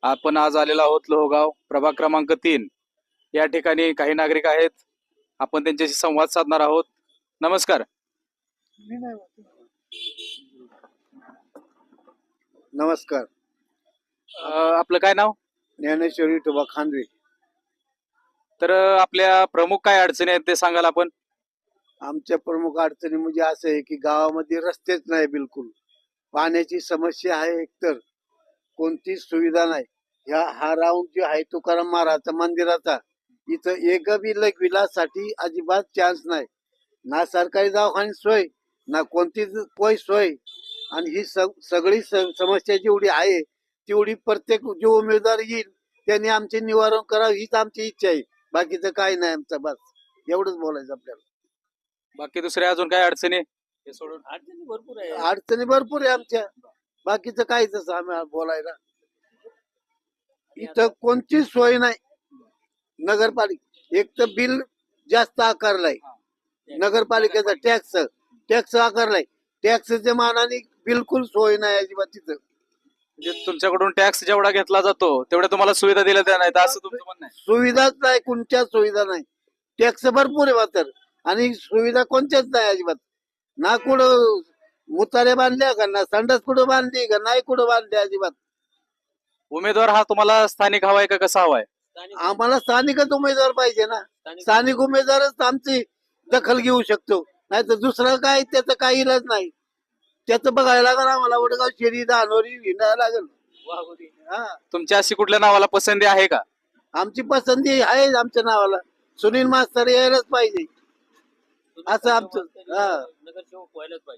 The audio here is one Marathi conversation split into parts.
आपण आज आलेलो आहोत लोहगाव प्रभाग क्रमांक 3 या ठिकाणी काही नागरिक आहेत. आपण त्यांच्याशी संवाद साधणार आहोत. नमस्कार. नमस्कार. आपलं काय नाव? ज्ञानेश्वर विठोबा खांदवे. तर आपल्या प्रमुख काय अडचणी आहेत ते सांगाल आपण? आमच्या प्रमुख अडचणी म्हणजे असं आहे की गावामध्ये रस्तेच नाही, बिलकुल पाण्याची समस्या आहे, एकतर कोणतीच सुविधा नाही. हा राऊंड जे आहे तुकाराम महाराजचा मंदिराचा, इथं एक बी विलासाठी अजिबात चान्स नाही. ना सरकारी दवाखान्याची सोय, ना कोणतीच सोय. आणि ही सगळी समस्या जेवढी आहे तेवढी प्रत्येक जो उमेदवार येईल त्यांनी आमचे निवारण करावं हीच आमची इच्छा आहे. बाकीचं काही नाही आमचं, बस एवढंच बोलायचं आपल्याला. बाकी दुसऱ्या अजून काय अडचणी हे सोडून? अडचणी भरपूर आहे. अडचणी भरपूर आहे आमच्या. बाकीचं काहीच असं आम्ही बोलायला. इथं कोणतीच सोय नाही. नगरपालिका एक तर बिल जास्त आकारलाय, नगरपालिकेचा टॅक्स आकारलाय. टॅक्सच्या मानाने बिलकुल सोय नाही अजिबात तिथं. म्हणजे तुमच्याकडून टॅक्स जेवढा घेतला जातो तेवढ्या तुम्हाला सुविधा दिल्या त्या नाहीत असं तुमचं म्हणणं आहे? सुविधाच नाही, कोणत्याच सुविधा नाही. टॅक्स भरपूर आहे मात्र, आणि सुविधा कोणत्याच नाही अजिबात. ना कुठं मुतारे बांधल्या का, ना संडास कुठं बांधली का, नाही कुठं बांधली अजिबात. उमेदवार हा तुम्हाला स्थानिक हवाय का कसा हवाय? आम्हाला स्थानिकच उमेदवार पाहिजे ना. स्थानिक उमेदवारच आमची दखल घेऊ शकतो, नाही तर दुसरं काय त्याचं काही इलाज नाही. त्याचं बघायला लागेल आम्हाला. वडगाव, शेरी, धानोरी हिंडायला लागेल. हा, तुमच्या अशी कुठल्या नावाला पसंती आहे का? आमची पसंती आहे आमच्या नावाला. सुनील मास्तर यायलाच पाहिजे असं आमचं.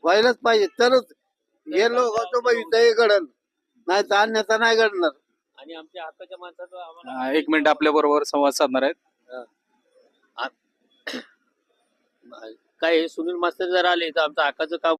व्हायलाच पाहिजे तरच हे लोक घडल, नाही तर अन्यथा नाही घडणार. आणि आमच्या हक्काच्या माणसाचं आम्हाला एक मिनिट आपल्या बरोबर संवाद साधणार आहेत. काय सुनील मास्तर जर आले तर आमचं हक्काचं काम